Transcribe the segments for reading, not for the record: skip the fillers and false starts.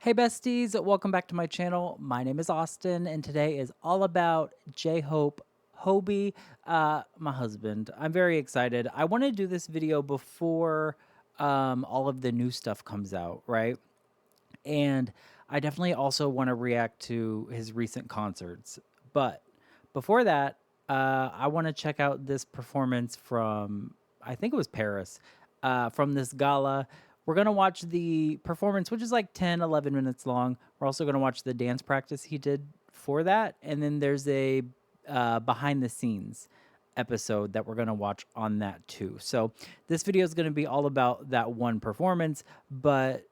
Hey besties, welcome back to my channel. My name is Austin and today is all about J-Hope Hobie, my husband. I'm very excited. I want to do this video before all of the new stuff comes out, right? And I definitely also want to react to his recent concerts. But before that, I want to check out this performance from, I think it was Paris, from this gala. We're going to watch the performance, which is like 10, 11 minutes long. We're also going to watch the dance practice he did for that. And then there's a behind the scenes episode that we're going to watch on that too. So this video is going to be all about that one performance, but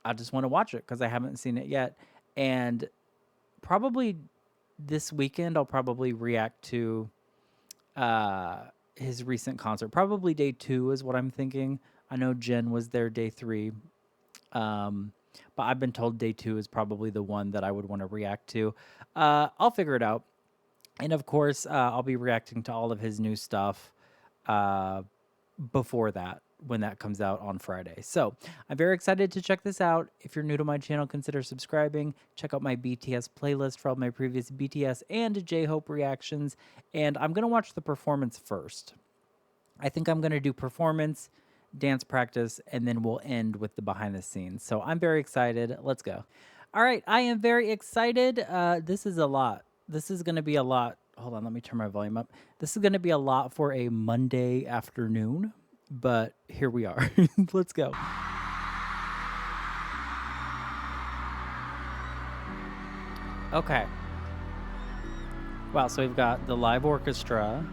I just want to watch it because I haven't seen it yet. And probably this weekend, I'll probably react to his recent concert. Probably day 2 is what I'm thinking. I know Jen was there day 3. But I've been told day 2 is probably the one that I would want to react to. I'll figure it out. And of course, I'll be reacting to all of his new stuff before that, when that comes out on Friday. So I'm very excited to check this out. If you're new to my channel, consider subscribing. Check out my BTS playlist for all my previous BTS and J-Hope reactions. And I'm going to watch the performance first. I think I'm going to do performance, dance practice, and then we'll end with the behind the scenes. So I'm very excited. Let's go. All right, I am very excited. This is a lot. This is going to be a lot. Hold on, let me turn my volume up. This is going to be a lot for a Monday afternoon, but here we are. Let's go. Okay. Wow, so we've got the live orchestra.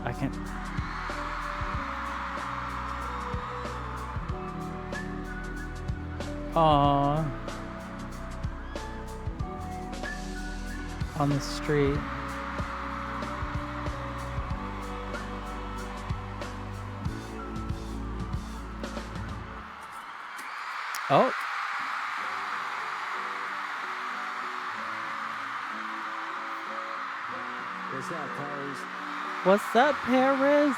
I can't. Aww. On the street. Oh. What's up, Paris? What's up, Paris?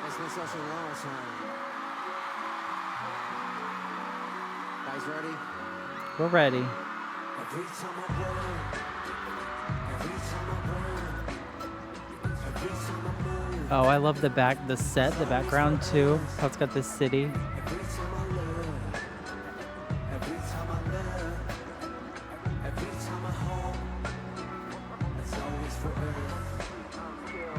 It's been such a long time. Guys ready? We're ready. Every time I burn, every time I burn, every time I move. Oh, I love the background too. How it's got this city. Every time I love, every time I love, every time I hold, it's always forever.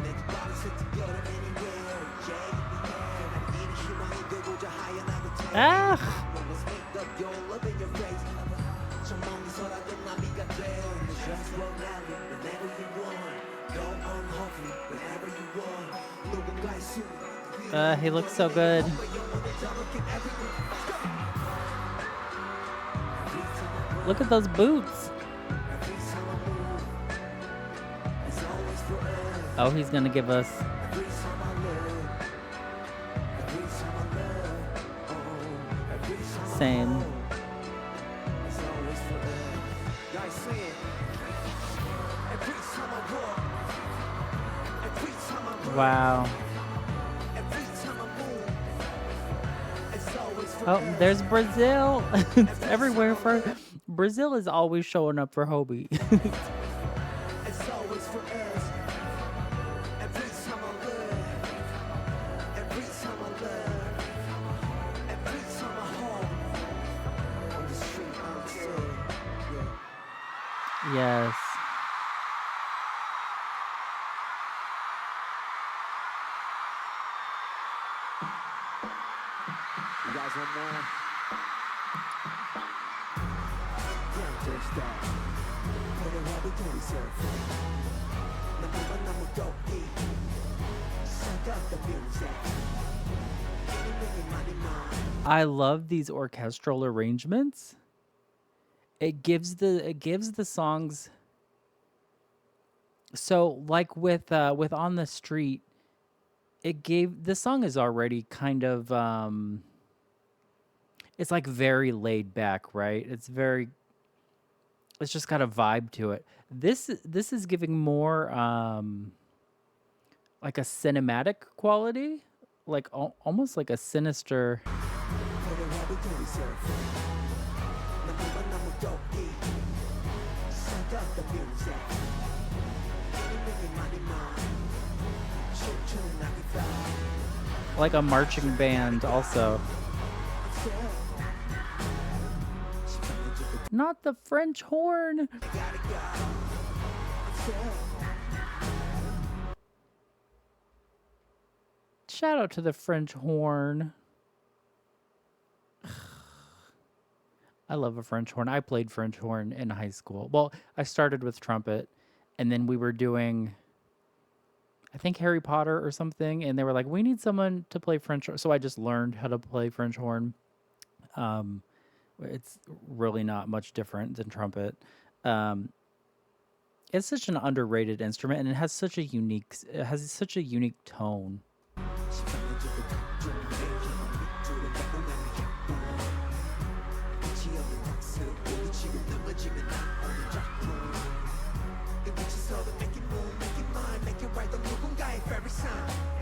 Let's body sit together anywhere. Jay, I need a human to go to higher than the table. Ah! Let's make up your love in your face. So mommy saw that the nami got there. The dress will rally whenever you want. Go on hungry whenever you want. Look at guys soon. He looks so good. Look at those boots. Oh, he's gonna give us. Same. Wow. Oh, there's Brazil. It's everywhere for Brazil is always showing up for Hobie. Yes. You guys want more? I love these orchestral arrangements. It gives the songs, so like with On the Street, the song is already kind of it's like very laid back, right? It's very It's just got a vibe to it. This is giving more like a cinematic quality, like almost like a sinister. Like a marching band also. Not the French horn. Shout out to the French horn. I love a French horn. I played French horn in high school. Well, I started with trumpet, and then we were doing, I think, Harry Potter or something, and they were like, we need someone to play French horn. So I just learned how to play French horn. It's really not much different than trumpet. It's such an underrated instrument, and it has such a unique tone.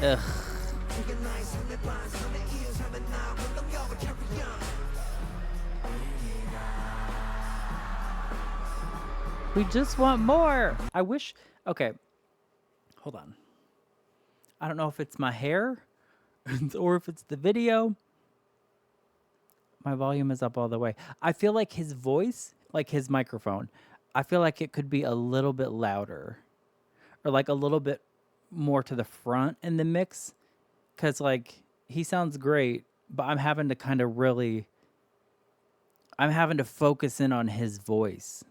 Ugh. We just want more. I wish. Okay. Hold on. I don't know if it's my hair or if it's the video. My volume is up all the way. I feel like his voice, like his microphone, I feel like it could be a little bit louder or like a little bit more to the front in the mix. Cause like he sounds great, but I'm having to focus in on his voice.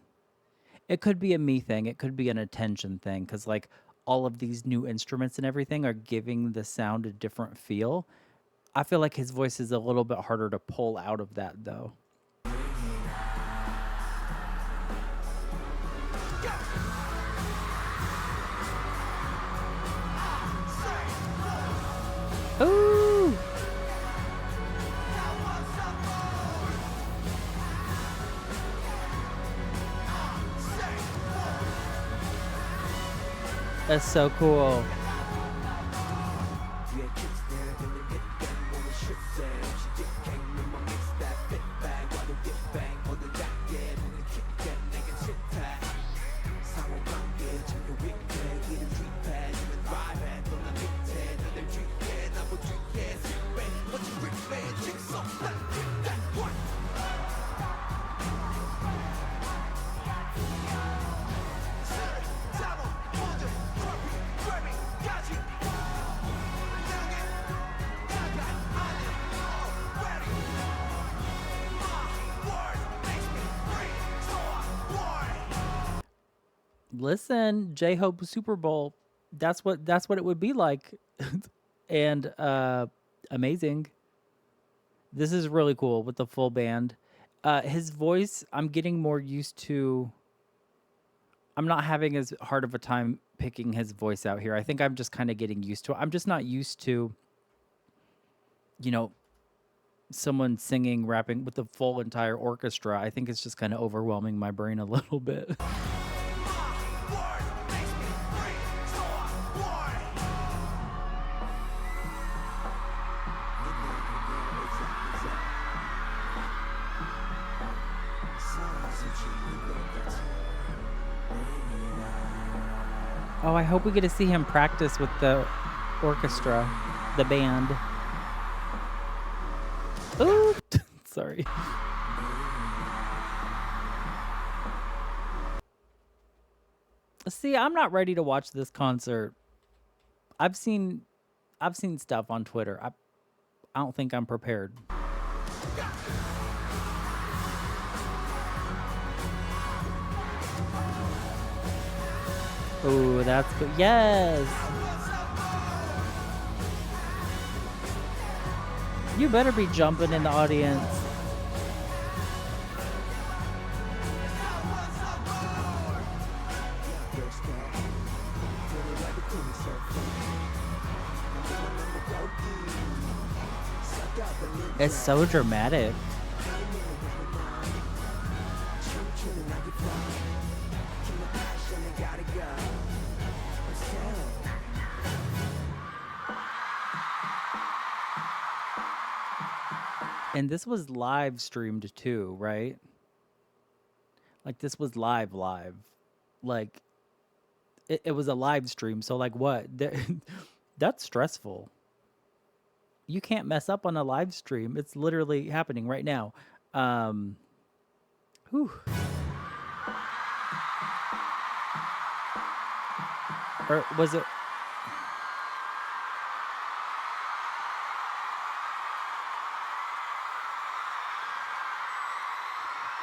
It could be a me thing. It could be an attention thing. Cause like all of these new instruments and everything are giving the sound a different feel. I feel like his voice is a little bit harder to pull out of that though. Ooh! That's so cool. Listen, J-Hope Super Bowl. That's what it would be like. And amazing. This is really cool with the full band. His voice, I'm getting more used to. I'm not having as hard of a time picking his voice out here. I think I'm just kind of getting used to it. I'm just not used to, you know, someone singing, rapping with the full entire orchestra. I think it's just kind of overwhelming my brain a little bit. Oh, I hope we get to see him practice with the orchestra, the band. Ooh, sorry. See, I'm not ready to watch this concert. I've seen stuff on Twitter. I don't think I'm prepared. Oh, that's good. Yes. You better be jumping in the audience. It's so dramatic. Keep the passion and gotta go. Let's go. And this was live streamed too, right? Like this was live. Like it was a live stream. So like what? That's stressful. You can't mess up on a live stream. It's literally happening right now. Whew. Or was it?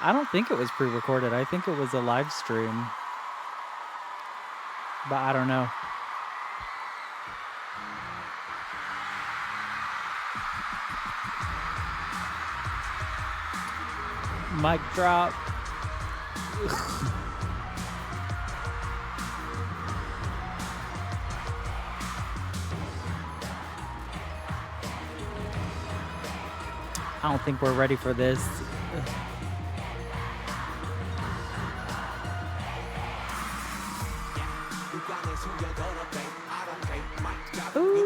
I don't think it was pre-recorded. I think it was a live stream. But I don't know. Mic drop. I don't think we're ready for this. Ooh.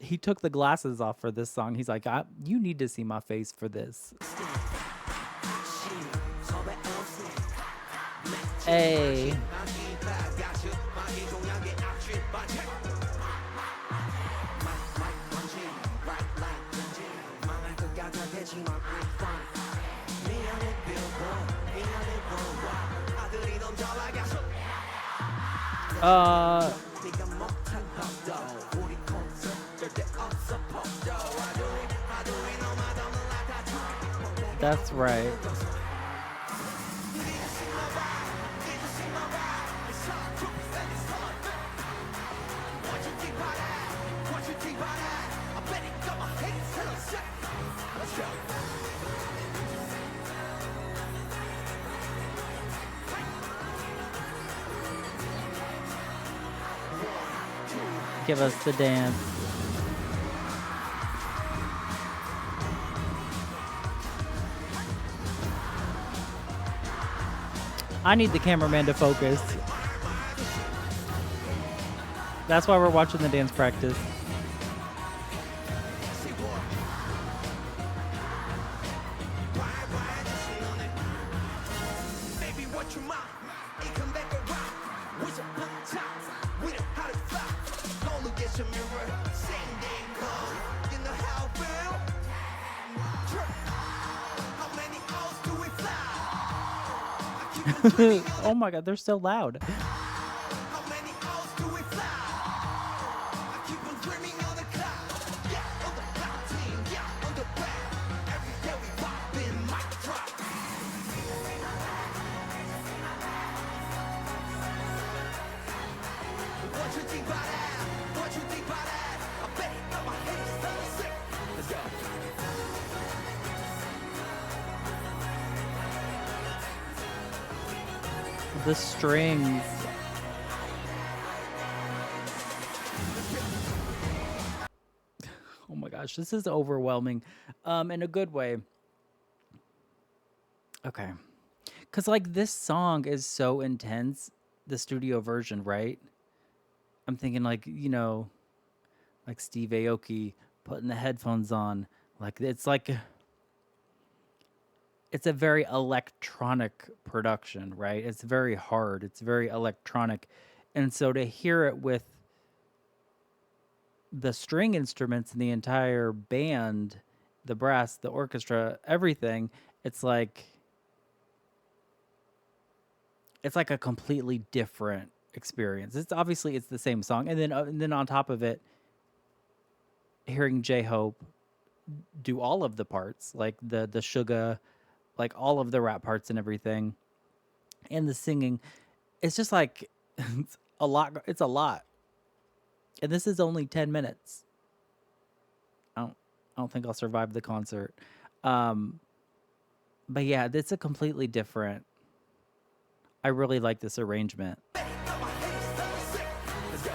He took the glasses off for this song. He's like, you need to see my face for this. Hey. That's right. Give us the dance. I need the cameraman to focus. That's why we're watching the dance practice. Oh my god, they're so loud. The strings. Oh my gosh, this is overwhelming. In a good way. Okay. Cause like this song is so intense, the studio version, right? I'm thinking like, you know, like Steve Aoki putting the headphones on. Like it's a very electronic production, right? It's very hard. It's very electronic. And so to hear it with the string instruments and the entire band, the brass, the orchestra, everything, it's like a completely different experience. It's obviously it's the same song. And then on top of it, hearing J-Hope do all of the parts, like the sugar, like all of the rap parts and everything, and the singing, it's just like it's a lot. It's a lot, and this is only 10 minutes. I don't think I'll survive the concert. But yeah, it's a completely different. I really like this arrangement. Let's go.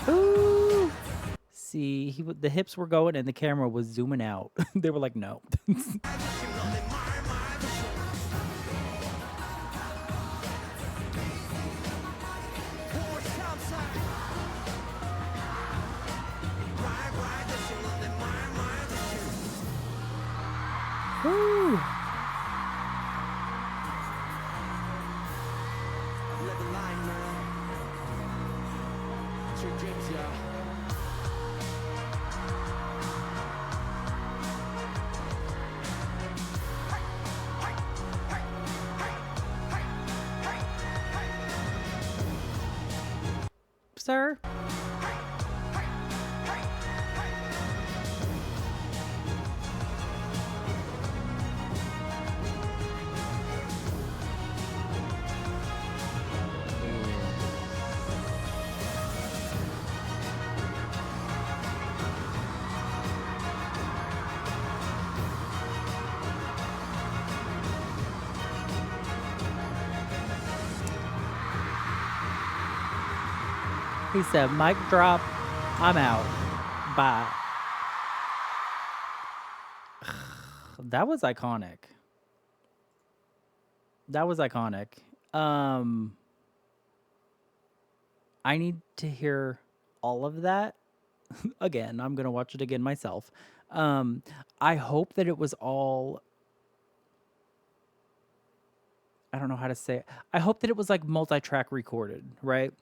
Ooh. See, the hips were going and the camera was zooming out. They were like, no. Woo. Let the line man. It's your dreams, y'all. Sir? He said, mic drop, I'm out. Bye. That was iconic. That was iconic. I need to hear all of that. Again, I'm going to watch it again myself. I hope that it was all, I don't know how to say it. I hope that it was like multi-track recorded, right?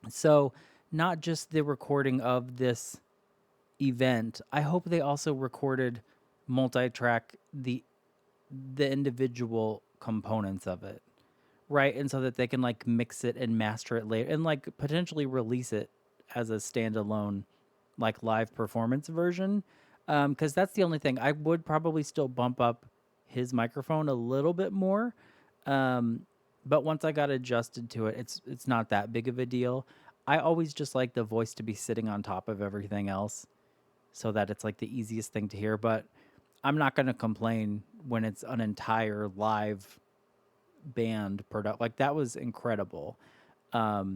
So not just the recording of this event. I hope they also recorded multi-track the individual components of it, right? And so that they can like mix it and master it later and like potentially release it as a standalone like live performance version. Because that's the only thing. I would probably still bump up his microphone a little bit more. But once I got adjusted to it, it's not that big of a deal. I always just like the voice to be sitting on top of everything else so that it's like the easiest thing to hear. But I'm not going to complain when it's an entire live band product. Like that was incredible. That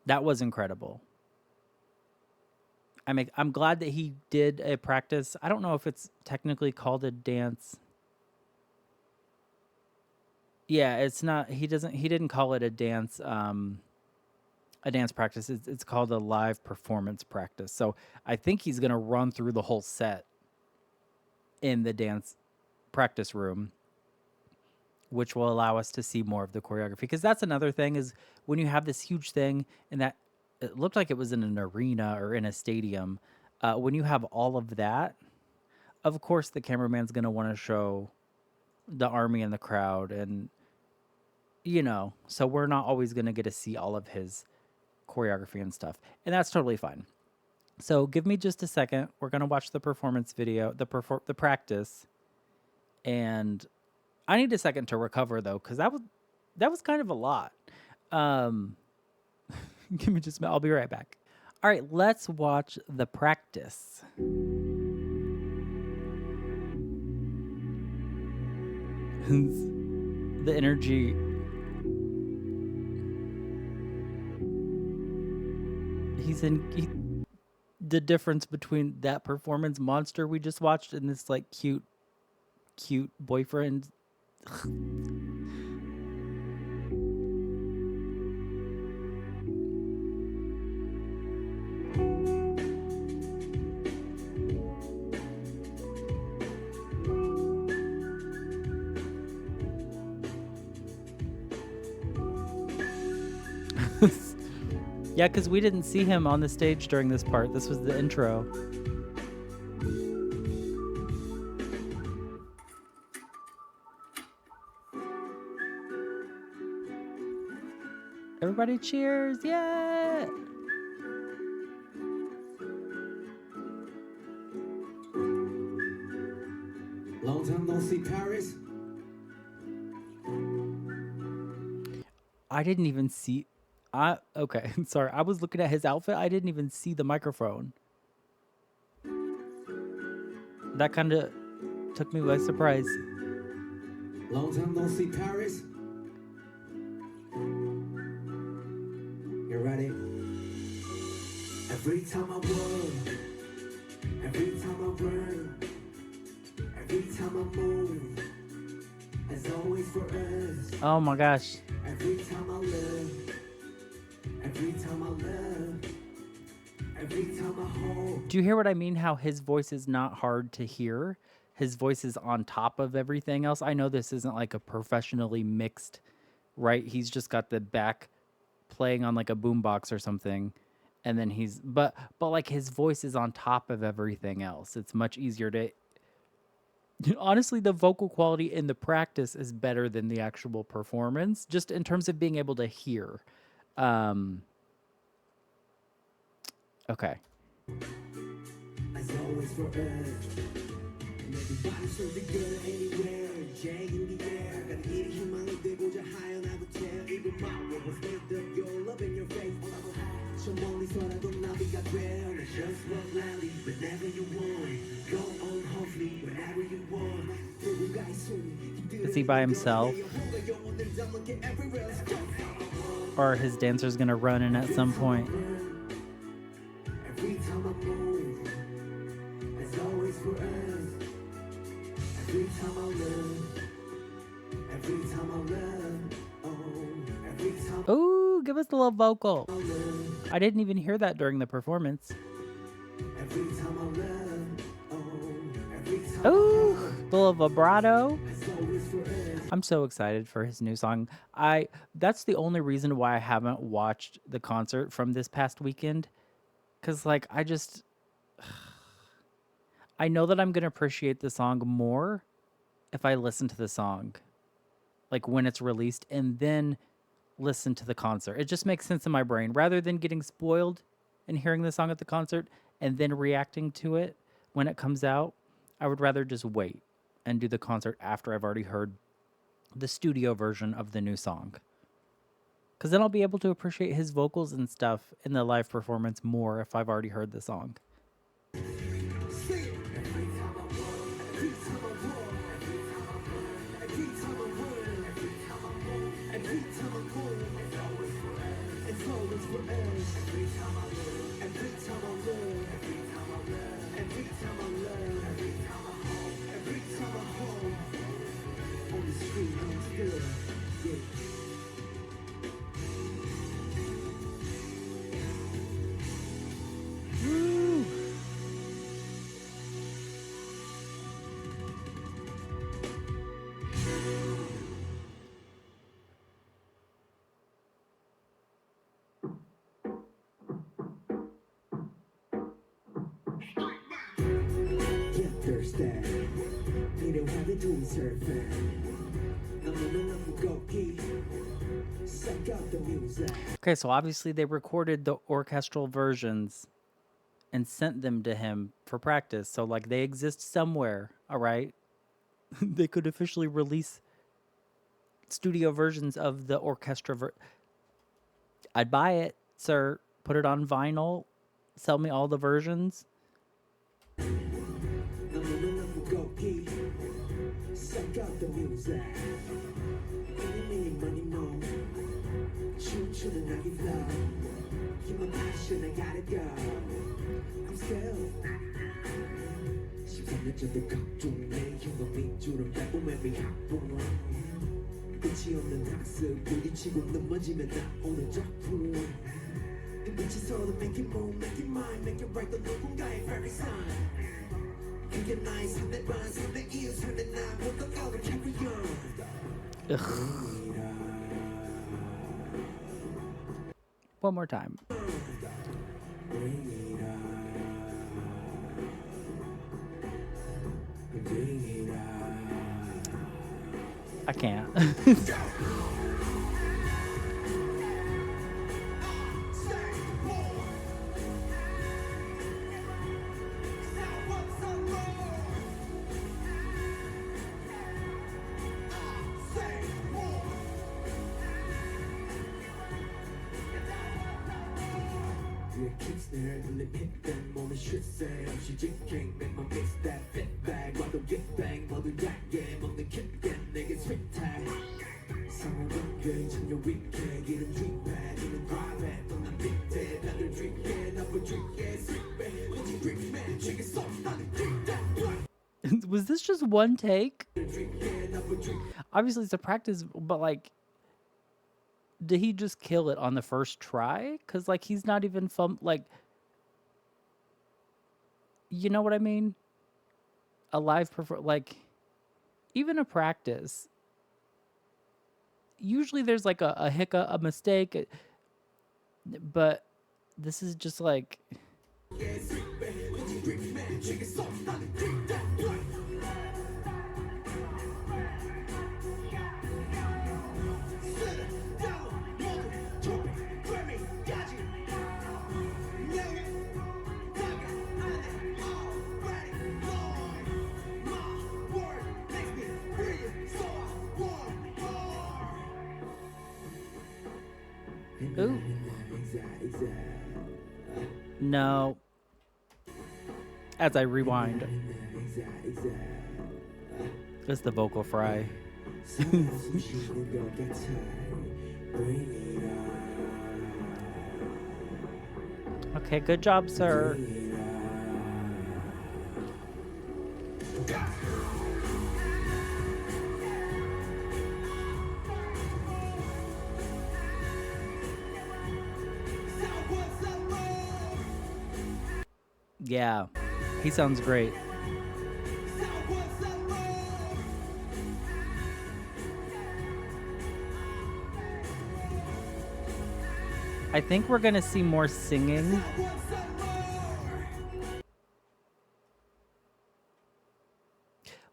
was incredible. I'm glad that he did a practice. I don't know if it's technically called a dance. Yeah, it's not. He didn't call it a dance practice. It's called a live performance practice. So I think he's gonna run through the whole set in the dance practice room, which will allow us to see more of the choreography. Because that's another thing is when you have this huge thing and that it looked like it was in an arena or in a stadium. When you have all of that, of course the cameraman's gonna want to show the army and the crowd, and so we're not always gonna get to see all of his choreography and stuff, and that's totally fine. So give me just a second. We're gonna watch the performance video, the practice, and I need a second to recover though, because that was kind of a lot. Give me just. I'll be right back. All right, let's watch the practice. The energy. The difference between that performance monster we just watched and this like cute boyfriend. Yeah, because we didn't see him on the stage during this part. This was the intro. Everybody cheers, yeah! Long time no see, Paris. I didn't even see. Okay, sorry. I was looking at his outfit. I didn't even see the microphone. That kind of took me by surprise. Long time no see, Paris. You ready? Every time I work, every time I run, every time I move, as always for us. Oh my gosh. Every time I live, every time I love, every time I hold. Do you hear what I mean? How his voice is not hard to hear. His voice is on top of everything else. I know this isn't like a professionally mixed, right? He's just got the back playing on like a boombox or something. And then but like his voice is on top of everything else. It's much easier to, honestly, the vocal quality in the practice is better than the actual performance, just in terms of being able to hear. Okay. As always for us. And everybody's so together anywhere. Jay in the air. Gotta eat human 되고자 하연하고 tear. Even my world was lit up. Your love in your face. 저 멀리서라도 나비가 돼. Let's just walk loudly whenever you want. Go on hopefully whenever you want. Is he by himself? Or his dancer's gonna run in at some point? Every time I move, as always for us. Every time I love, every time I love, oh, every time. Ooh, give us a little vocal. I love, I didn't even hear that during the performance. every time I love, oh, every time. Ooh, a little vibrato. As always for us. I'm so excited for his new song. That's the only reason why I haven't watched the concert from this past weekend. Cause like I know that I'm gonna appreciate the song more if I listen to the song, like when it's released, and then listen to the concert. It just makes sense in my brain rather than getting spoiled and hearing the song at the concert and then reacting to it when it comes out. I would rather just wait and do the concert after I've already heard the studio version of the new song. Because then I'll be able to appreciate his vocals and stuff in the live performance more if I've already heard the song. Okay, so obviously they recorded the orchestral versions and sent them to him for practice. So like they exist somewhere, all right? They could officially release studio versions of the orchestra. I'd buy it, sir. Put it on vinyl. Sell me all the versions. Ugh. One more time. I can't. Was this just one take? Obviously, it's a practice, but like, did he just kill it on the first try? Because like, he's not even like, you know what I mean? A live like, even a practice. Usually, there's like a hiccup, a mistake, but this is just like. Ooh. No. As I rewind. It's the vocal fry. Okay, good job, sir. Yeah, he sounds great. I think we're gonna see more singing.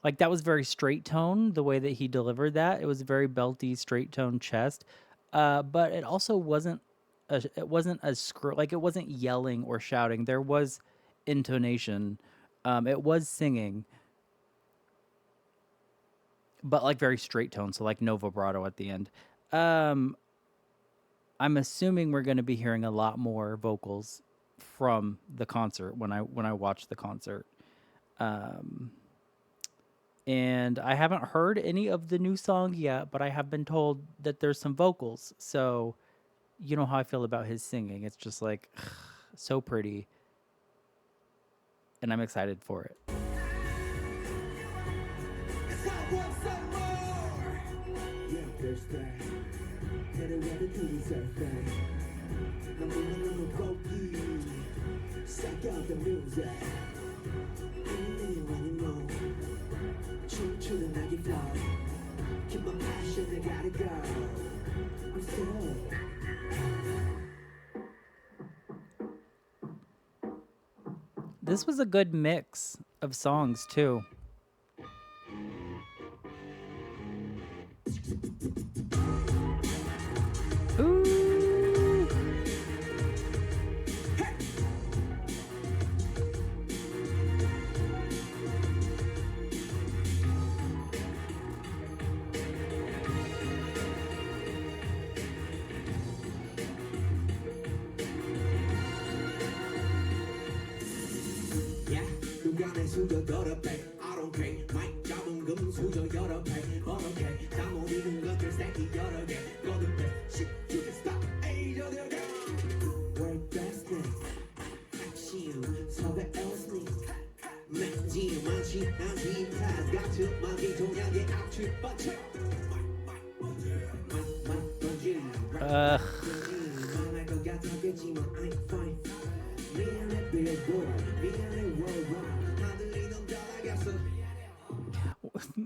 Like, that was very straight tone, the way that he delivered that. It was very belty, straight tone chest. But it also wasn't it wasn't a like, it wasn't yelling or shouting. There was intonation. It was singing, but like very straight tone, so like no vibrato at the end. I'm assuming we're going to be hearing a lot more vocals from the concert when I watch the concert. And I haven't heard any of the new song yet, but I have been told that there's some vocals. So, you know how I feel about his singing. It's just like so pretty. And I'm excited for it. This was a good mix of songs too. Ooh.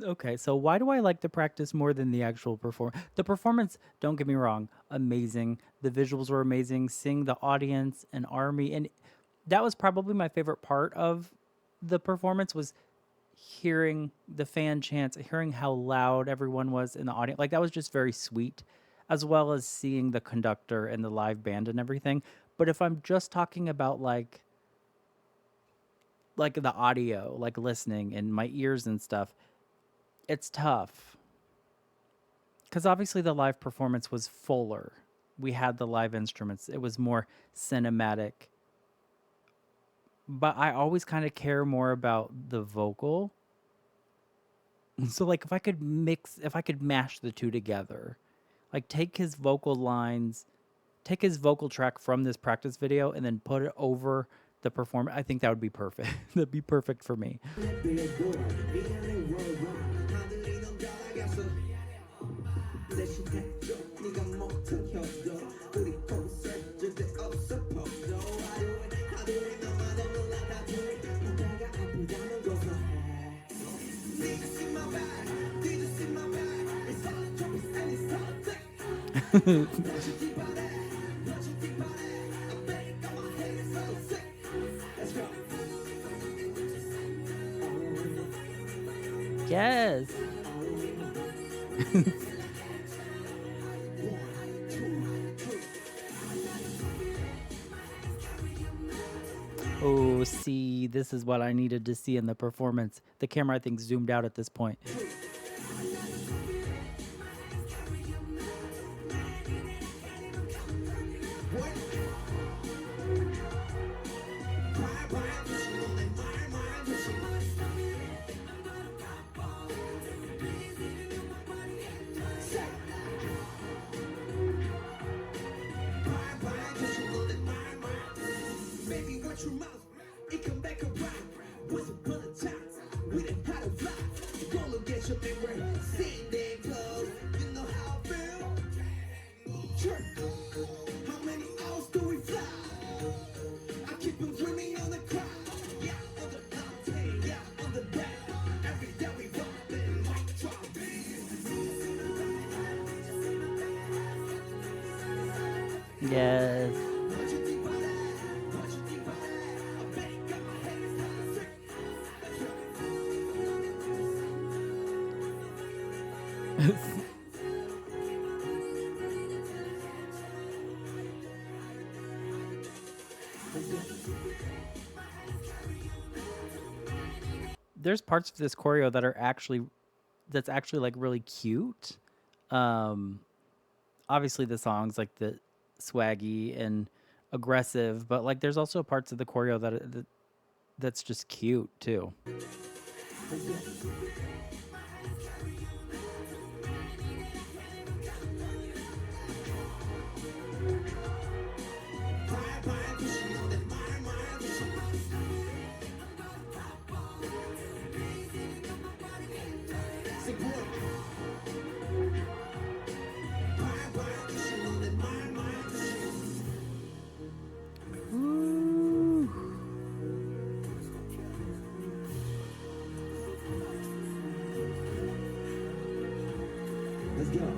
Okay, so why do I like the practice more than the actual performance? The performance, don't get me wrong, amazing. The visuals were amazing. Seeing the audience and army, and that was probably my favorite part of the performance was hearing the fan chants, hearing how loud everyone was in the audience. Like, that was just very sweet, as well as seeing the conductor and the live band and everything. But if I'm just talking about like the audio, like listening and my ears and stuff, it's tough. Because obviously the live performance was fuller. We had the live instruments. It was more cinematic. but I always kind of care more about the vocal. So like if I could mash the two together, like take his vocal track from this practice video and then put it over the performance. I think that would be perfect. That'd be perfect for me. Yes. Oh, see, this is what I needed to see in the performance. The camera, I think, zoomed out at this point. Yes. There's parts of this choreo that are that's actually like really cute. Um Obviously the songs like the swaggy and aggressive, but like there's also parts of the choreo that's just cute too. Ooh. Let's go.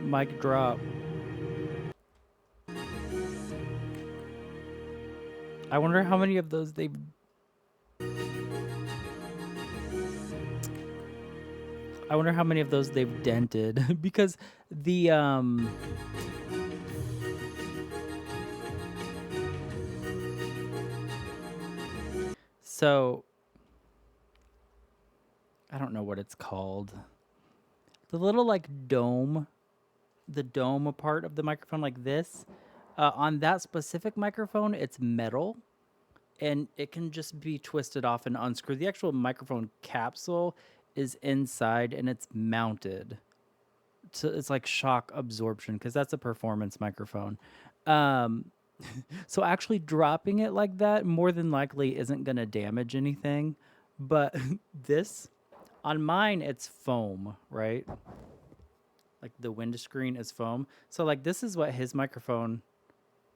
Mic drop. I wonder how many of those they've I wonder how many of those they've dented because the so I don't know what it's called. The little like dome, the dome part of the microphone like this, on that specific microphone, it's metal and it can just be twisted off and unscrewed. The actual microphone capsule is inside and it's mounted. So it's like shock absorption because that's a performance microphone. Um, so actually dropping it like that more than likely isn't going to damage anything. But this, on mine, it's foam, right? Like the windscreen is foam. So like this is what his microphone,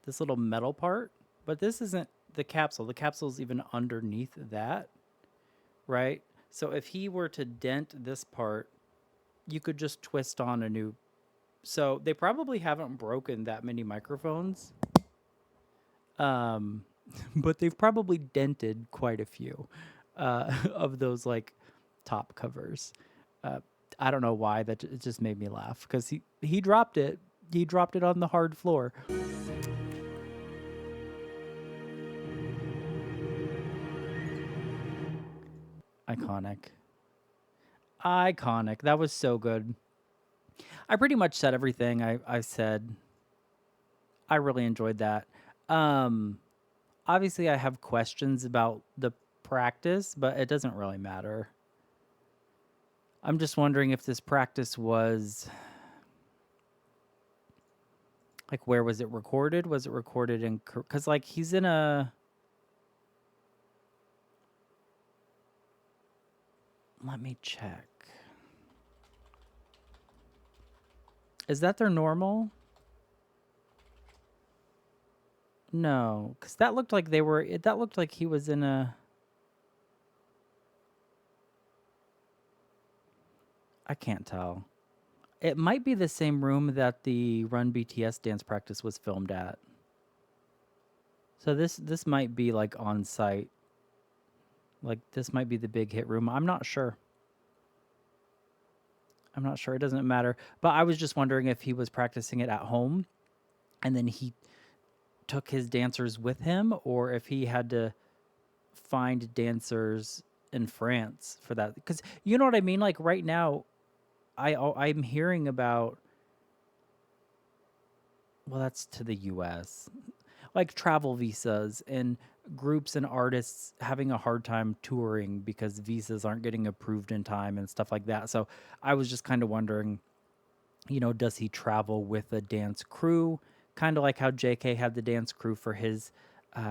this little metal part, but this isn't the capsule. The capsule is even underneath that, right? So if he were to dent this part, you could just twist on a new So they probably haven't broken that many microphones. But they've probably dented quite a few of those like top covers. Uh, I don't know why, that it just made me laugh because he dropped it. He dropped it on the hard floor. Iconic. Iconic. That was so good. I pretty much said everything I said. I really enjoyed that. Um, Obviously, I have questions about the practice, but it doesn't really matter. I'm just wondering if this practice was like, where was it recorded? Was it recorded in, because like he's in a, let me check. Is that their normal? No, because that looked like they were, that looked like he was in a, I can't tell. It might be the same room that the Run BTS dance practice was filmed at. So this might be like on site. Like this might be the big hit room. I'm not sure. I'm not sure. It doesn't matter. But I was just wondering if he was practicing it at home and then he took his dancers with him, or if he had to find dancers in France for that. Because you know what I mean? Like right now, I'm hearing about, well, that's to the US, like travel visas and groups and artists having a hard time touring because visas aren't getting approved in time and stuff like that. So I was just kind of wondering, you know, does he travel with a dance crew? Kind of like how JK had the dance crew for his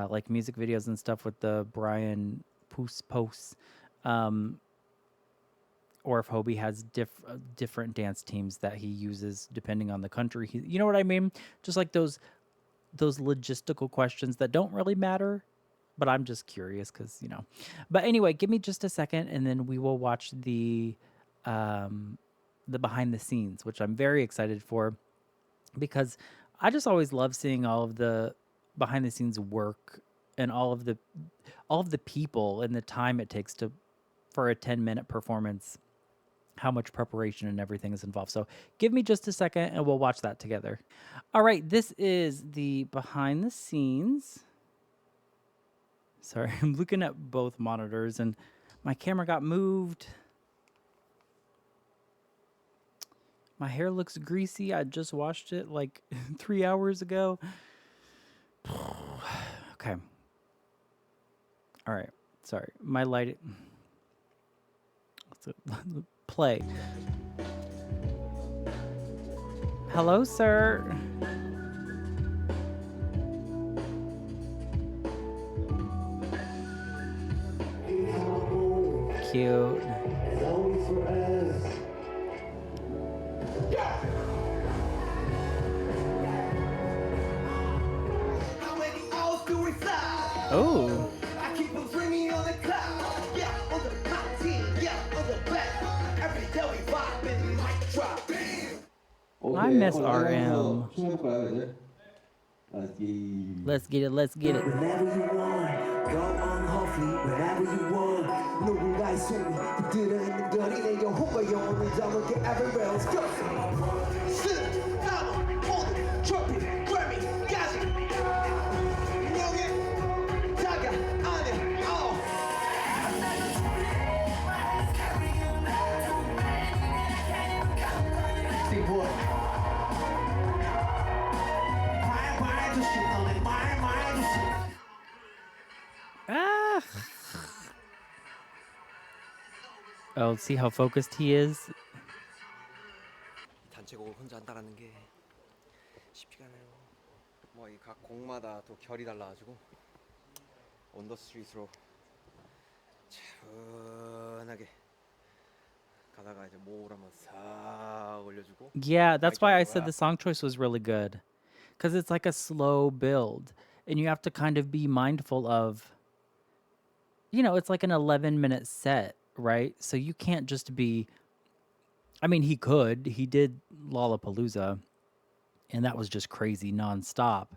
like music videos and stuff with the Brian Poos posts. Um, or if Hobie has different dance teams that he uses depending on the country. You know what I mean? Just like those logistical questions that don't really matter, but I'm just curious because, you know. But anyway, give me just a second and then we will watch the behind the scenes, which I'm very excited for because I just always love seeing all of the behind the scenes work and all of the people and the time it takes to for a 10-minute performance, how much preparation and everything is involved. So give me just a second and we'll watch that together. All right, this is the behind the scenes. Sorry, I'm looking at both monitors and my camera got moved. My hair looks greasy. I just washed it like 3 hours ago. Okay. All right. Sorry. My light. Let's play. Hello, sir. Cute. Oh. I keep them swinging on the cloud. Yeah, on the mountain. Yeah, on the back. Every day we vibe and we mic drop. I miss RM. Let's get it. Let's get it. Whenever you want, go on hopefully. Whenever you want. 누군가의 숨이 그들은 거리 내게 호가 영혼을 담을게 everywhere. Let's go. Sit down, hold it, trophy, Grammy, 가지. 명예, 다가 안에, Big boy. Ah. Oh, see how focused he is? 단체곡을 혼자 한다라는 게 쉽지가 않아요. 뭐 이 각 곡마다 또 결이 달라가지고 온 더 스트리트로 차분하게 가다가 이제 모을 한번 싹 올려주고. Yeah, that's why I said the song choice was really good. Because it's like a slow build. And you have to kind of be mindful of, you know, it's like an 11-minute set, right? So you can't just be I mean, he could. He did Lollapalooza, and that was just crazy nonstop.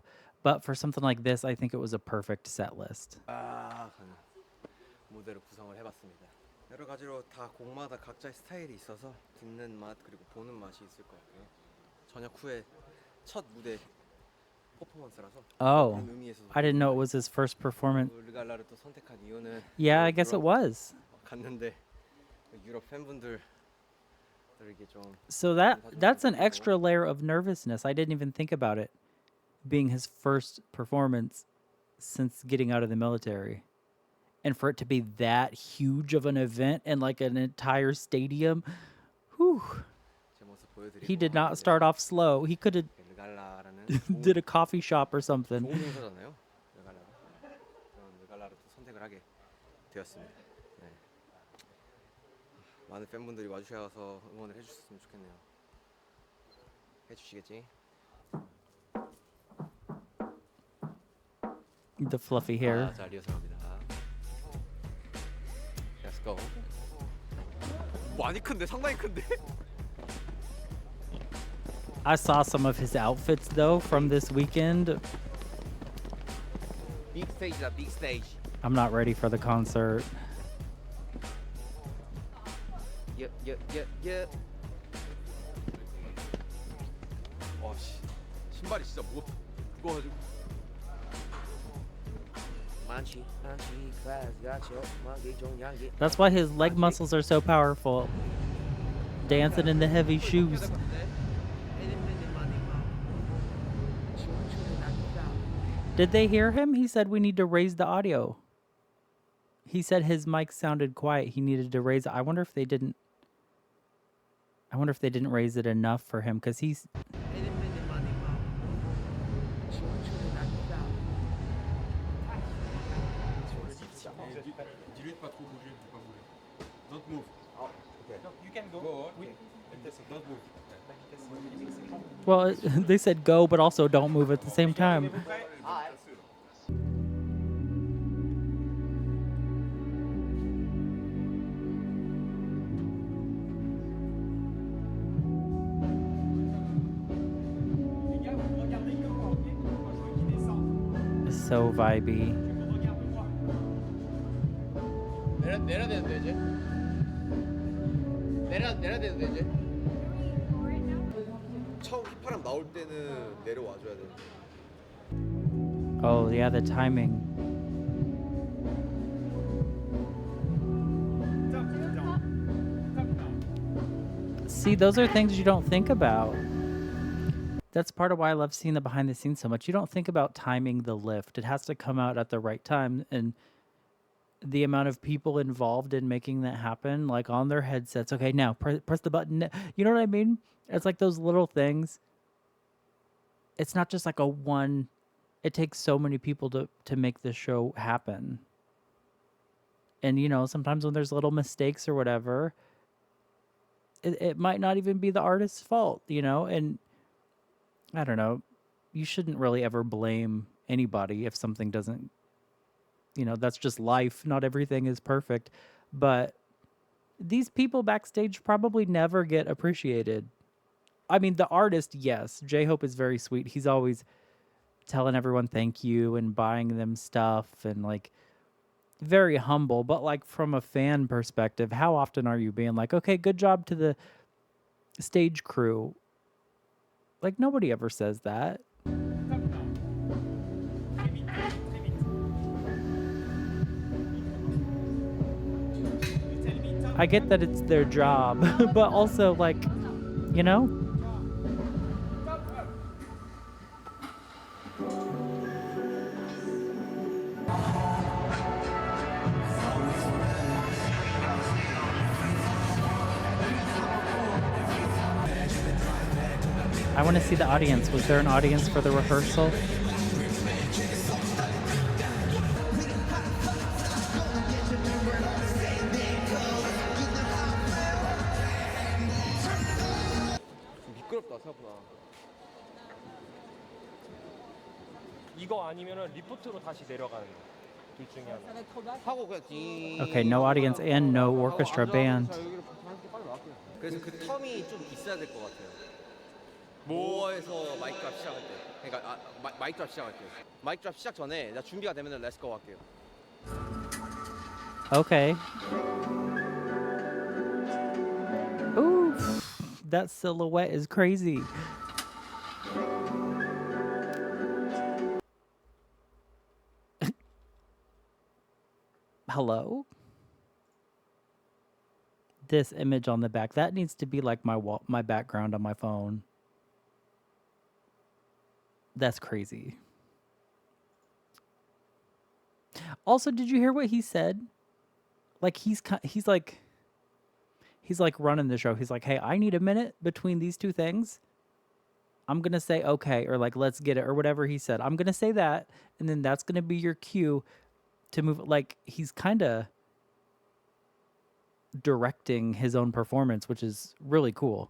But for something like this, I think it was a perfect set list. 하는 무대를 구성을 해봤습니다. 여러 가지로 다 곡마다 각자의 스타일이 있어서 듣는 맛 그리고 보는 맛이 있을 것 같고요. 저녁 후에 첫 무대 퍼포먼스라서 Oh, 그런 의미에서도 I didn't know it was his first performance. 르갈라를 또 선택한 이유는 Yeah, I guess it was. 갔는데 유럽 팬분들에게 좀 So that's an extra layer of nervousness. I didn't even think about it being his first performance since getting out of the military. And for it to be that huge of an event and like an entire stadium, whew, 제 모습 보여드리고 he did not start off slow. He could have 르갈라라는 did a coffee shop or something. 좋은 행사잖아요. 르갈라가 그런 르갈라를 또 선택을 하게 되었습니다. 네. 많은 팬분들이 와주셔서 응원을 해주셨으면 좋겠네요. 해주시겠지? The fluffy hair. 자 리허설합니다. Let's go. 많이 큰데 상당히 큰데. I saw some of his outfits though from this weekend. Big stage다 big stage. I'm not ready for the concert. 예. 씨 신발이 진짜 무거워가지고. That's why his leg muscles are so powerful. Dancing in the heavy shoes. Did they hear him? He said we need to raise the audio. He said his mic sounded quiet. He needed to raise it. I wonder if they didn't raise it enough for him cuz he's Don't move. Okay. You can go. Don't move. well, they said go but also don't move at the same time. It's so vibey. 내려야 되는데 이제. 내려야 되는데 이제. 처음 휘파람 나올 때는 내려와 줘야 되는데. Oh, yeah, the timing. See, those are things you don't think about. That's part of why I love seeing the behind the scenes so much. You don't think about timing the lift. It has to come out at the right time. And the amount of people involved in making that happen, like on their headsets. Okay, now press the button. You know what I mean? It's like those little things. It's not just like a one. It takes so many people to make this show happen. And, you know, sometimes when there's little mistakes or whatever, it might not even be the artist's fault, you know? And I don't know. You shouldn't really ever blame anybody if something doesn't, you know, that's just life. Not everything is perfect. But these people backstage probably never get appreciated. I mean, the artist, yes. J-Hope is very sweet. He's always telling everyone thank you and buying them stuff and like very humble. But like from a fan perspective, how often are you being like, okay, good job to the stage crew? Like nobody ever says that. I get that it's their job, but also like, you know? I want to see the audience. Was there an audience for the rehearsal? 미끄럽다 생각보다. 이거 아니면은 리프트로 다시 내려가는 거. 하고 그냥 띵. Okay, no audience and no orchestra band. 그래서 그 텀이 좀 있어야 될 것 같아요. 모어에서 마이크 드랍 시작할 때. 그러니까 마이크 드랍 시작할게요. 마이크 드랍 시작 전에 나 준비가 되면은 렛츠고 할게요. Okay. Ooh, that silhouette is crazy. Hello? This image on the back, that needs to be like my background on my phone. That's crazy. Also, did you hear what he said? Like he's like running the show. He's like, "Hey, I need a minute between these two things. I'm going to say okay, or like let's get it, or whatever he said. I'm going to say that, and then that's going to be your cue to move." Like he's kind of directing his own performance, which is really cool.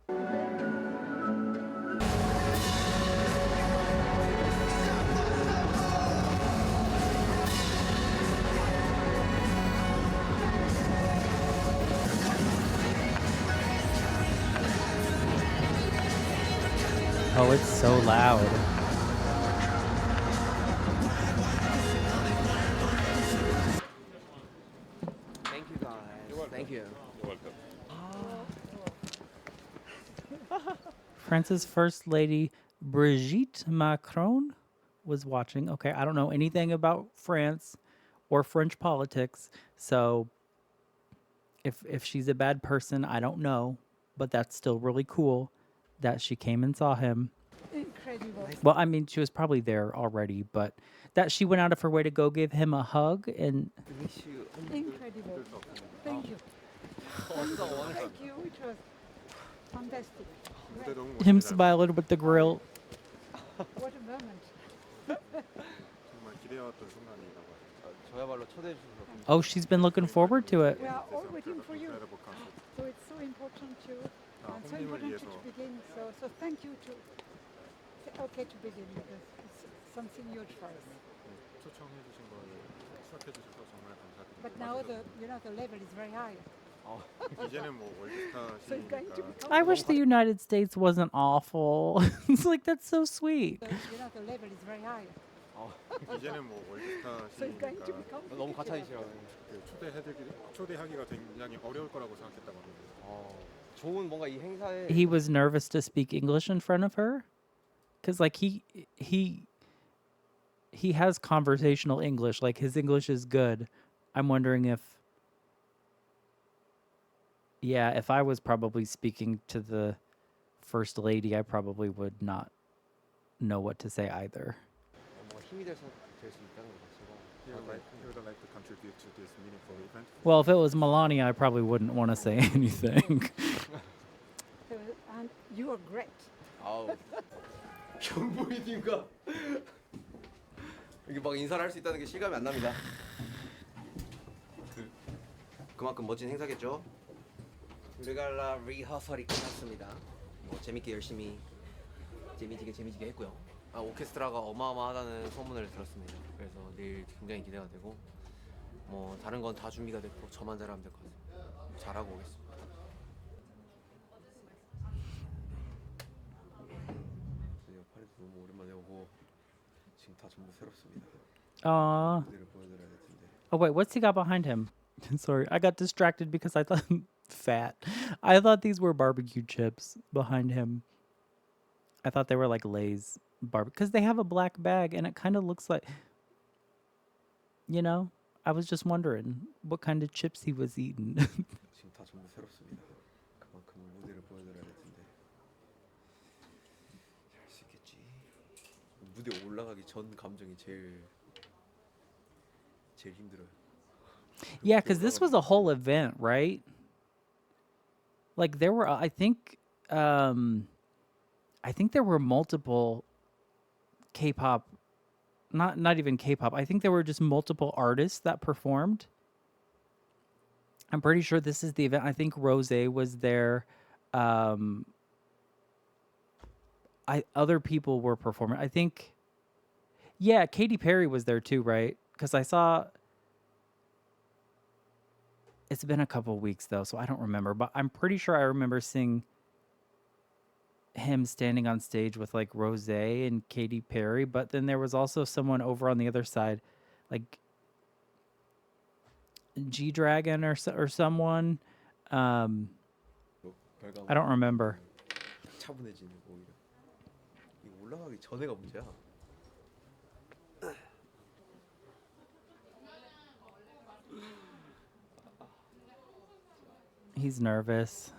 Oh, it's so loud. Thank you guys. Thank you. France's First Lady Brigitte Macron was watching. Okay, I don't know anything about France or French politics, so if she's a bad person, I don't know, but that's still really cool that she came and saw him. Incredible. Well, I mean, she was probably there already, but that she went out of her way to go give him a hug and Incredible. Thank you. Thank you. It was fantastic. Great. him smiling with the grill. What a moment. 정말 기대해왔던 순간이라고. 저야말로 초대해 주셔서 Oh, she's been looking forward to it. We are all waiting for you. incredible concert. So it's so important to and so 홍님을 important 위해서. to begin. So thank you to say okay to begin because it's something huge for us. 초청해주신 걸 수락해주셔서 정말 감사드립니다. But now the level is very high. 이제는 뭐 So it's going to 월드스타시니까 become. I wish the United States wasn't awful. It's like that's so sweet. The level is very high. 이제는 뭐 So it's going to 월드스타시니까 become. 너무 가차이시라고. 초대하기가 굉장히 어려울 거라고 생각했다고 합니다. 좋은 뭔가 이 행사에 He was nervous to speak English in front of her, because like he has conversational English. Like his English is good. I'm wondering if I was probably speaking to the First Lady, I probably would not know what to say either. 뭔가 힘이 될수 있다는 것 자체가 He would like to contribute to this meaningful event. Well, if it was Melania, I probably wouldn't want to say anything. So, and you are great. 아우 경보이님과 이게 막 인사를 할 수 있다는 게 실감이 안 납니다. 그만큼 멋진 행사겠죠. 우리갈라 리허설이 끝났습니다. 뭐 재밌게 열심히 재미지게 했고요. 오케스트라가 어마어마하다는 소문을 들었습니다. 그래서 내일 굉장히 기대가 되고 뭐 다른 건 다 준비가 됐고 저만 잘하면 될 것 같습니다. 잘하고 오겠습니다. 파리도 너무 오랜만에 오고 지금 다 전부 새롭습니다. Aw. 무대를 보여드려야 될 텐데. Oh wait, what's he got behind him? Sorry, I got distracted because I thought fat. I thought these were barbecue chips behind him. I thought they were like Lay's because they have a black bag and it kind of looks like, I was just wondering what kind of chips he was eating. 지금 다 전부 새롭습니다. 그만큼 무대를 보여드려야 될 텐데 잘 수 있겠지. 무대 올라가기 전 감정이 제일 힘들어요. Yeah, because this was a whole event, right? Like there were, I think there were multiple K-pop, not even K-pop. I think there were just multiple artists that performed. I'm pretty sure this is the event. I think Rose was there. Other people were performing. I think, yeah, Katy Perry was there too, right? Because I saw It's been a couple weeks though, so I don't remember, but I'm pretty sure I remember seeing him standing on stage with like Rose and Katy Perry, but then there was also someone over on the other side, like G Dragon or someone. Um, I don't remember. 차분해지는 오히려. 이 올라가기 전에가 문제야. He's nervous.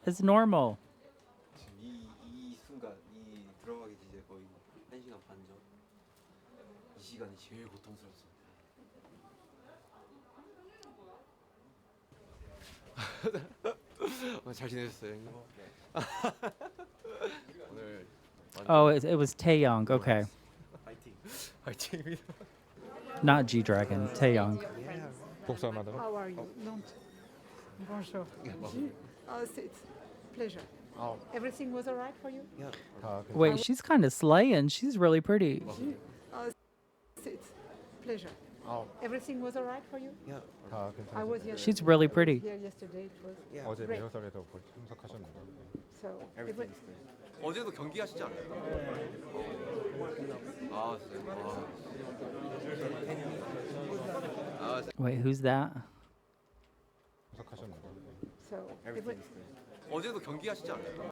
It's normal. 지금 이 순간 이 들어가기 이제 거의 1시간 반 전. 이 시간이 제일 고통스럽습니다. 잘 지내셨어요, 형님? 오늘 Oh, it was Taeyong. Okay, 화이팅입니다. not G Dragon. Taeyong. 복수하마다. How are you? Don't. Bonjour. It's pleasure. Oh. Everything was all right for you? 야, Wait, she's kind of slaying. She's really pretty. It's pleasure. Oh. Everything was all right for you? 야, I was here. She's really pretty. Here yesterday. It was 야. 어제 Great. 리허설에도 참석하셨나요? so. It was, 어제도 경기 하시지 않아요? 아, 진짜요? 아, Wait, who's that? 참석하셨나요? so. It was, 어제도 경기 하시지 않아요?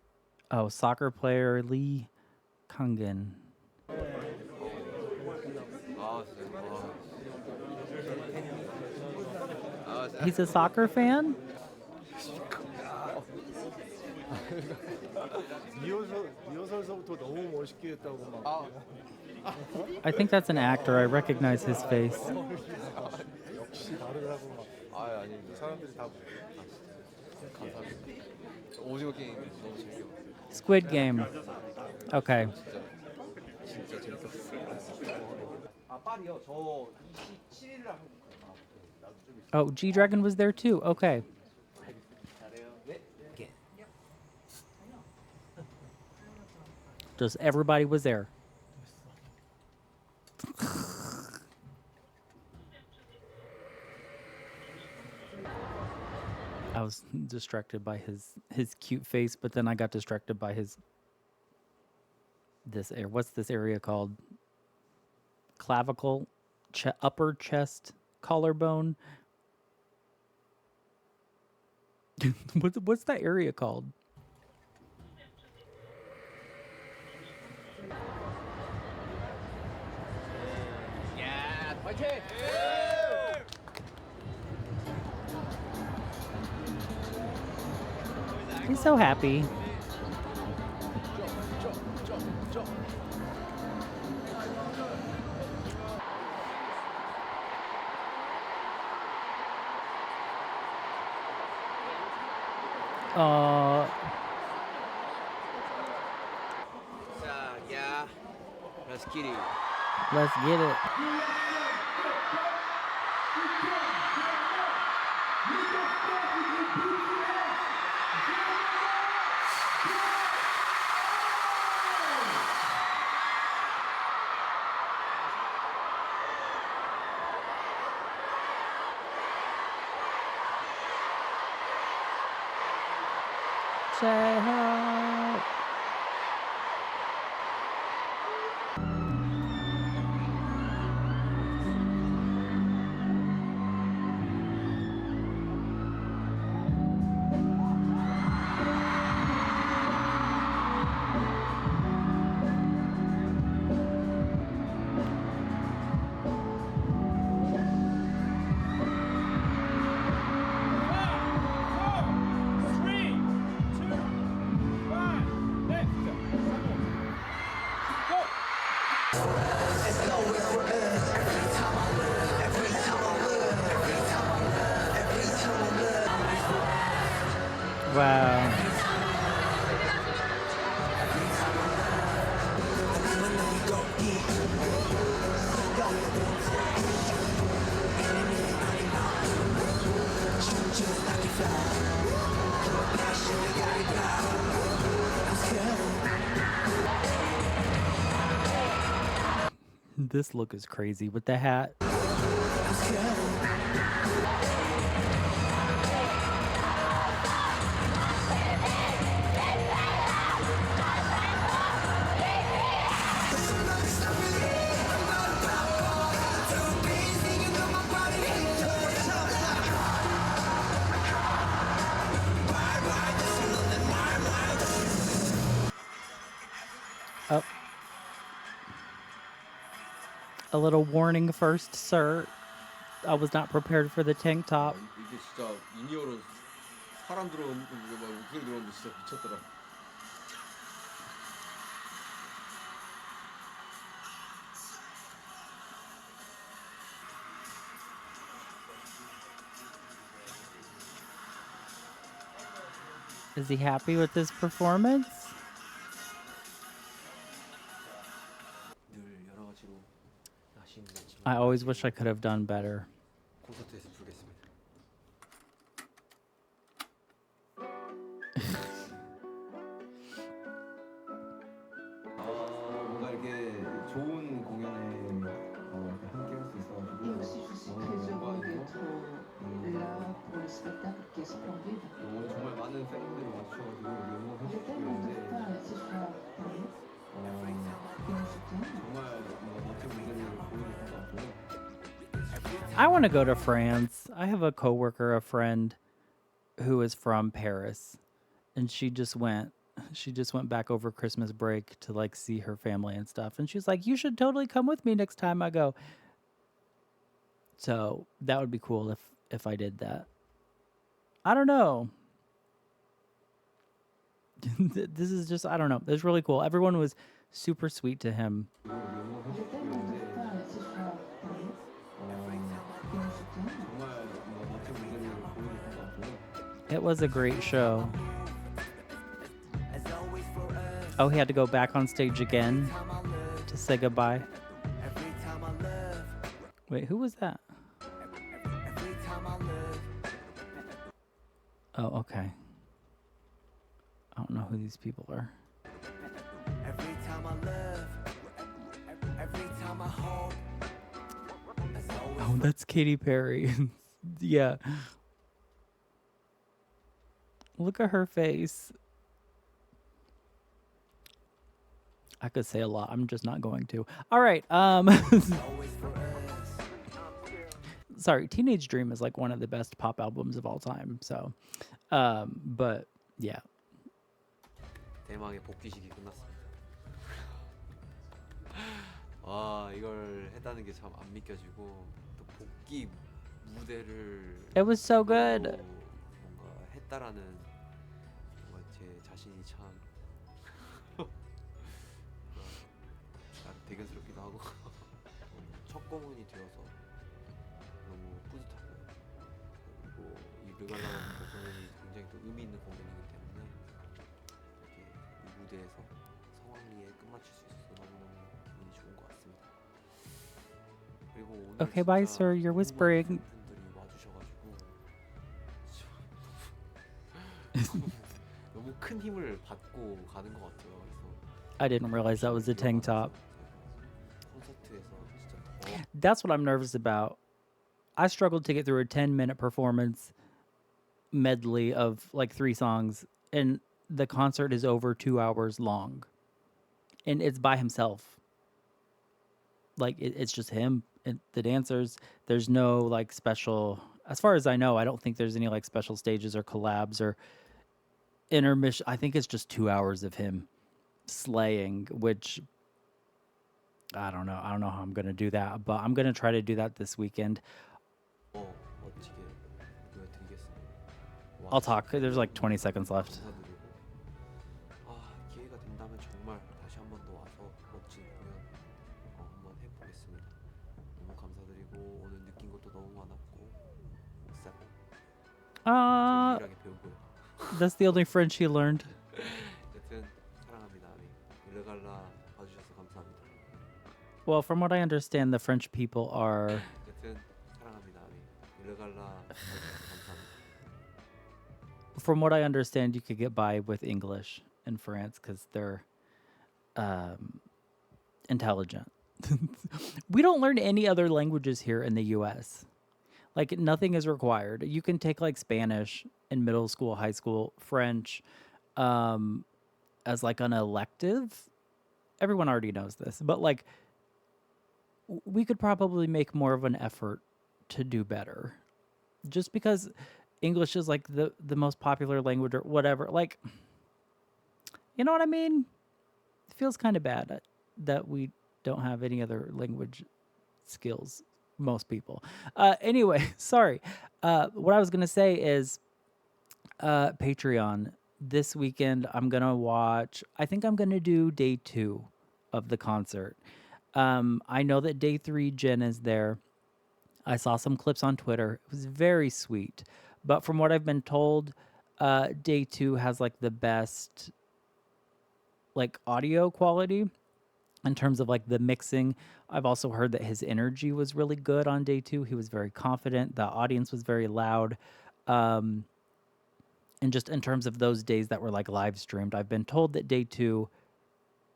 Oh, soccer player Lee Kangin. 아, 진짜요? 아, 진짜. He's a soccer fan? 리허설서부터 너무 멋있게 했다고 막 I think that's an actor. I recognize his face. 역시 다르다고 막 아, 아닙니다. 사람들이 다 감사합니다. 오징어 게임 너무 재밌게 봤어요. Squid Game. Okay. 진짜 재밌게 봤어요. 아, 파리요? 저 27일날 한국. Oh, G Dragon was there too. Okay. Just everybody was there. I was distracted by his cute face, but then I got distracted by this area. What's this area called? Clavicle, upper chest, collarbone. What's that area called? He's so happy. 자, 야, let's get it. Let's get it. J-Hope. Wow. This look is crazy with the hat. A little warning first, sir. I was not prepared for the tank top. 이게 진짜 인이어로 사람 들어오는 막 목소리 들어오는데 진짜 미쳤더라. Is he happy with this performance? 늘 여러 가지로 아쉬움이 있지만 I always wish I could have done better. 콘서트에서 부르겠습니다. 뭔가 이렇게 좋은 공연에 이렇게 함께 할 수 Et aussi, je suis très heureux d'être là pour le spectacle qui est splendide. 오늘 정말 많은 팬분들이 와주셔가지고 여기 응원해 J'ai 주시고 tellement de 있는데 fans ce soir pour nous qui nous soutiennent. 정말 뭔가 멋진 무대를 보여주신 것 같고요. I want to go to France. I have a coworker, a friend who is from Paris, and she just went back over Christmas break to like see her family and stuff. And she's like, "You should totally come with me next time I go." So that would be cool if I did that. I don't know. This is just, I don't know. It's really cool. Everyone was super sweet to him. J'ai tellement de fans ce soir pour nous qui nous soutiennent. 정말 뭔가 멋진 무대를 보여주신 것 같고요. It was a great show. Oh, he had to go back on stage again to say goodbye. Wait, who was that? Oh, okay. I don't know who these people are. Every time I love, every time I hope. Oh, that's Katy Perry. Yeah. Look at her face. I could say a lot. I'm just not going to. All right. Sorry, Teenage Dream is like one of the best pop albums of all time. So, but yeah. 대망의 복귀식이 끝났습니다. 와 이걸 했다는 게 참 안 믿겨지고 또 복귀 무대를 It was so good. 또 뭔가 했다라는 뭔가 제 자신이 참 나름 대견스럽기도 하고 첫 공연이 되어서 너무 뿌듯하고요. 그리고 이 르갈라라는 공연이 굉장히 또 의미 있는 공연이기 때문에 이렇게 이 무대에서 성황리에 끝마칠 수 있어서 너무너무 기분이 좋은 것 같습니다. 그리고 오늘 Okay, bye, 진짜 sir. You're 너무 많은 whispering. 팬분들이 와주셔가지고 진짜 너무 큰 힘을 받고 가는 것 같아요. 그래서 I didn't realize that was a tank top. 콘서트에서 진짜 더 That's what I'm nervous about. I struggled to get through a 10-minute performance medley of like 3 songs, and the concert is over 2 hours long. And it's by himself. Like, it's just him and the dancers. There's no like special, as far as I know, I don't think there's any like special stages or collabs or intermission. I think it's just 2 hours of him slaying, which I don't know. I don't know how I'm going to do that, but I'm going to try to do that this weekend. 멋지게 보여드리겠습니다. 와, I'll talk. There's like 20 seconds left. 감사드리고 기회가 된다면 정말 다시 한 번 더 와서 멋진 공연 한번 해보겠습니다. 너무 감사드리고 오늘 느낀 것도 너무 많았고 쌉 유일하게 배우고요. That's the only French he learned. 여튼 사랑합니다. 르갈라 봐주셔서 감사합니다. Well, from what I understand, the French people are... 여튼 사랑합니다. 르갈라 봐주셔서 감사합니다. From what I understand, you could get by with English in France because they're intelligent. We don't learn any other languages here in the U.S. Like, nothing is required. You can take like Spanish in middle school, high school, French as like an elective. Everyone already knows this, but like we could probably make more of an effort to do better. Just because English is like the most popular language or whatever. Like, you know what I mean? It feels kind of bad that we don't have any other language skills most people. Anyway, sorry. What I was gonna say is Patreon. This weekend I'm gonna watch. I think I'm gonna do day 2 of the concert. I know that day 3 Jen is there. I saw some clips on Twitter. It was very sweet. But from what I've been told, day 2 has like the best like audio quality in terms of like the mixing. I've also heard that his energy was really good on day 2. He was very confident. The audience was very loud. And just in terms of those days that were like live streamed, I've been told that day 2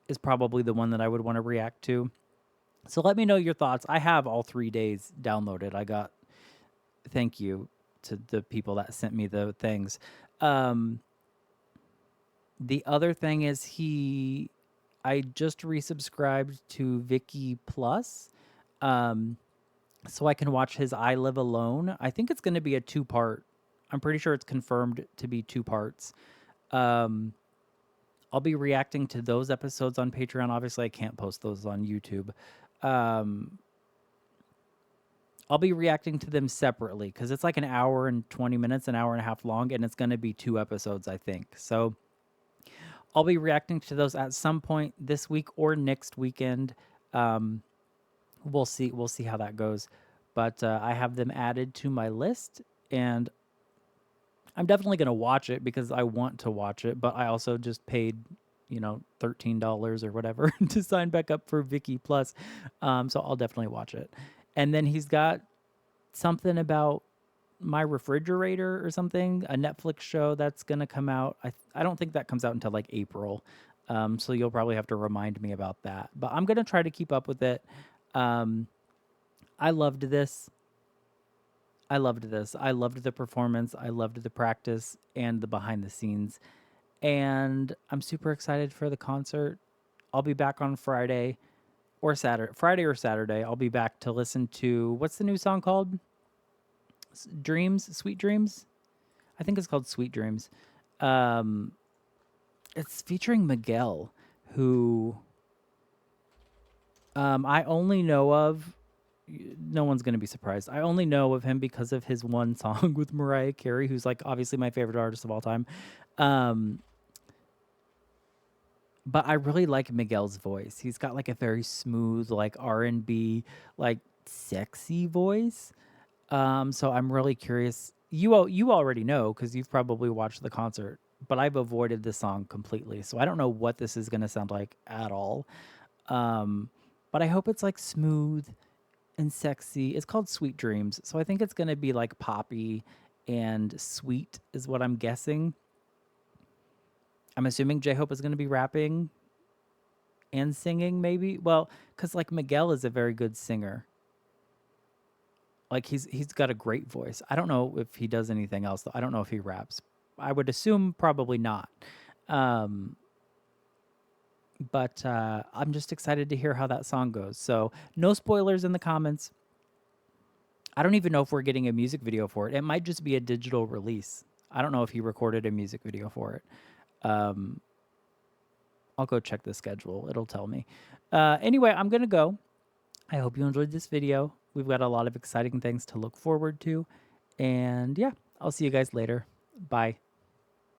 is probably the one that I would want to react to. So let me know your thoughts. I have all 3 days downloaded. I got thank you to the people that sent me the things. The other thing is I just resubscribed to Viki Plus, so I can watch his I Live Alone. I think it's going to be a 2-part. I'm pretty sure it's confirmed to be 2 parts. I'll be reacting to those episodes on Patreon. Obviously, I can't post those on YouTube. I'll be reacting to them separately because it's like an hour and 20 minutes, an hour and a half long, and it's going to be 2 episodes, I think. So I'll be reacting to those at some point this week or next weekend. We'll see. We'll see how that goes. But I have them added to my list, and I'm definitely going to watch it because I want to watch it. But I also just paid, $13 or whatever to sign back up for Viki Plus. So I'll definitely watch it. And then he's got something about my refrigerator or something, a Netflix show that's going to come out. I don't think that comes out until like April. So you'll probably have to remind me about that. But I'm going to try to keep up with it. I loved this. I loved the performance. I loved the practice and the behind the scenes. And I'm super excited for the concert. I'll be back on Friday or Saturday. I'll be back to listen to, what's the new song called? Sweet Dreams. I think it's called Sweet Dreams. It's featuring Miguel, who I only know of. No one's going to be surprised. I only know of him because of his one song with Mariah Carey, who's like obviously my favorite artist of all time. But I really like Miguel's voice. He's got like a very smooth, like R&B, like sexy voice. So I'm really curious. You already know because you've probably watched the concert, but I've avoided this song completely. So I don't know what this is going to sound like at all. But I hope it's like smooth and sexy. It's called Sweet Dreams. So I think it's going to be like poppy and sweet is what I'm guessing. I'm assuming J-Hope is going to be rapping and singing maybe. Well, because like Miguel is a very good singer. Like he's got a great voice. I don't know if he does anything else though. I don't know if he raps. I would assume probably not. But I'm just excited to hear how that song goes. So no spoilers in the comments. I don't even know if we're getting a music video for it. It might just be a digital release. I don't know if he recorded a music video for it. I'll go check the schedule. It'll tell me. Anyway, I'm going to go. I hope you enjoyed this video. We've got a lot of exciting things to look forward to. And yeah, I'll see you guys later. Bye.